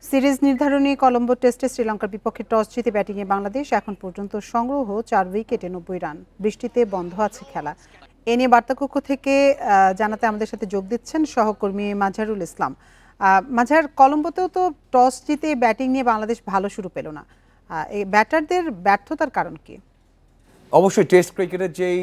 Series নির্ধারণী কলম্বো টেস্টে শ্রীলঙ্কার বিপক্ষে টস জিতে ব্যাটিংয়ে বাংলাদেশ। এখন পর্যন্ত সংগ্রহ ৪ উইকেটে ৯০ রান। বৃষ্টিতে বন্ধ আছে খেলা। এ নিয়ে বার্তাকক্ষ থেকে জানাতে আমাদের সাথে যোগ দিচ্ছেন সহকর্মী মাঝারুল ইসলাম। মাঝার, কলম্বোতেও তো টস জিতে ব্যাটিং নিয়ে বাংলাদেশ ভালো শুরু পেল না। এই ব্যাটারদের ব্যর্থতার কারণ কি? অবশ্যই টেস্ট ক্রিকেটের যেই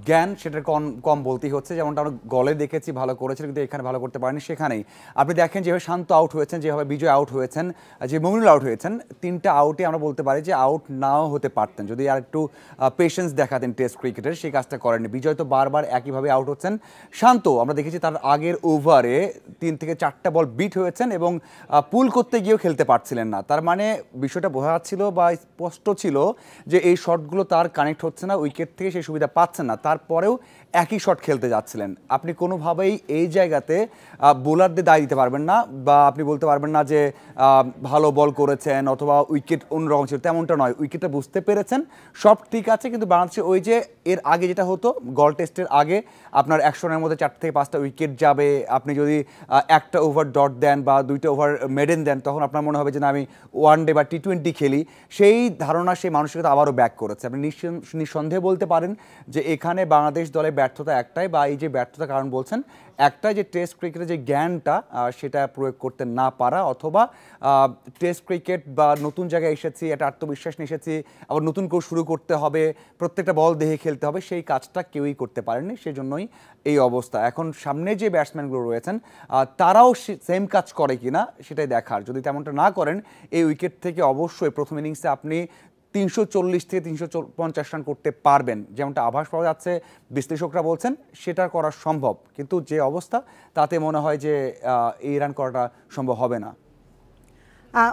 জ্ঞান সেটা কম বলতেই হচ্ছে। যেমনটা আমরা গলে দেখেছি ভালো করেছিল, কিন্তু এখানে ভালো করতে পারেনি। সেখানেই আপনি দেখেন যেভাবে শান্ত আউট হয়েছেন, যেভাবে বিজয় আউট হয়েছেন, যে মমিনুল আউট হয়েছেন, 3টা আউটে আমরা বলতে পারি যে আউট নাও হতে পারতেন যদি আর একটু পেশেন্স দেখাতেন টেস্ট ক্রিকেটের। সেই কাজটা করেননি। বিজয় তো বারবার একইভাবে আউট হচ্ছেন। শান্ত আমরা দেখেছি তার আগের ওভারে 3 থেকে 4টা বল বিট হয়েছেন এবং পুল করতে গিয়েও খেলতে পারছিলেন না। তার মানে বিষয়টা বোঝা যাচ্ছিল বা স্পষ্ট ছিল যে এই শটগুলো তার কানেক্ট হচ্ছে না, উইকেট থেকে সেই সুবিধা পাচ্ছেন না। তারপরেও একই শট খেলতে যাচ্ছিলেন। আপনি কোনোভাবেই এই জায়গাতে বোলারদের দায় দিতে পারবেন না, বা আপনি বলতে পারবেন না যে ভালো বল করেছেন অথবা উইকেট অন্যরকম ছিল, তেমনটা নয়। উইকেটটা বুঝতে পেরেছেন, সব ঠিক আছে, কিন্তু বাংলাদেশে ওই যে এর আগে যেটা হতো গল টেস্টের আগে আপনার 100 রানের মধ্যে 4 থেকে 5টা উইকেট যাবে। আপনি যদি একটা ওভার ডট দেন বা 2টা ওভার মেডেন দেন, তখন আপনার মনে হবে যে না আমি ওয়ানডে বা টি20 খেলি। সেই ধারণা, সেই মানসিকতা আবারও ব্যাক করেছে। আপনি নিঃসন্দেহে বলতে পারেন যে এখানে বাংলাদেশ দলের ব্যর্থতা একটাই, বা এই যে ব্যর্থতার কারণ বলছেন একটাই, যে টেস্ট ক্রিকেটের যে জ্ঞানটা সেটা প্রয়োগ করতে না পারা, অথবা টেস্ট ক্রিকেট বা নতুন জায়গায় এসেছি, একটা আত্মবিশ্বাস নিয়ে এসেছি, আবার নতুন করে শুরু করতে হবে, প্রত্যেকটা বল দেখে খেলতে হবে, সেই কাজটা কেউই করতে পারেনি। সেজন্যই এই অবস্থা। এখন সামনে যে ব্যাটসম্যানগুলো রয়েছেন তারাও সেম কাজ করে কিনা সেটাই দেখার। যদি তেমনটা না করেন, এই উইকেট থেকে অবশ্যই প্রথম ইনিংসে আপনি 340 থেকে 350 রান করতে পারবেন, যেমনটা আভাস পাওয়া যাচ্ছে, বিশ্লেষকরা বলছেন সেটা করা সম্ভব। কিন্তু যে অবস্থা, তাতে মনে হয় যে এই রান করাটা সম্ভব হবে না।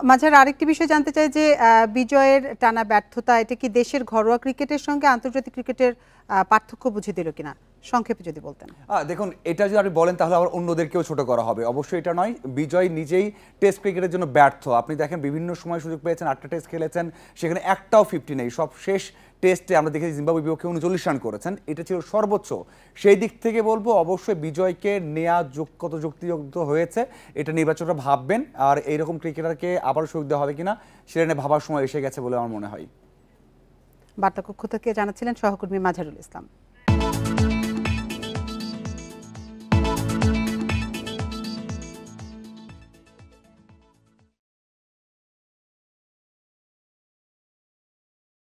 মাঝার, আরেকটি বিষয় জানতে চাই যে বিজয়ের টানা ব্যর্থতা, এটা কি দেশের ঘরোয়া ক্রিকেটের সঙ্গে আন্তর্জাতিক ক্রিকেটের পার্থক্য বুঝে দিল কিনা, সংক্ষেপে যদি বলতেন। দেখুন, এটা যদি আপনি বলেন তাহলে আবার অন্যদেরকেও ছোট করা হবে। অবশ্যই এটা নয়। বিজয় নিজেই টেস্ট ক্রিকেটের জন্য ব্যর্থ। আপনি দেখেন বিভিন্ন সময় সুযোগ পেয়েছেন, 8টা টেস্ট খেলেছেন, সেখানে একটাও 50 নেই। সব শেষ টেস্টে আমরা দেখেছি জিম্বাবুয়ের বিপক্ষে 39 রান করেছেন, এটা ছিল সর্বোচ্চ। সেই দিক থেকে বলবো অবশ্যই বিজয়কে নেওয়া কত যুক্তিযুক্ত হয়েছে এটা নির্বাচকরা ভাববেন। আর এইরকম ক্রিকেটারকে আবারও সুযোগ দেওয়া হবে কিনা সেটা নিয়ে ভাবার সময় এসে গেছে বলে আমার মনে হয়। বার্তাকক্ষ থেকে জানাচ্ছিলেন সহকর্মী মাঝারুল ইসলাম।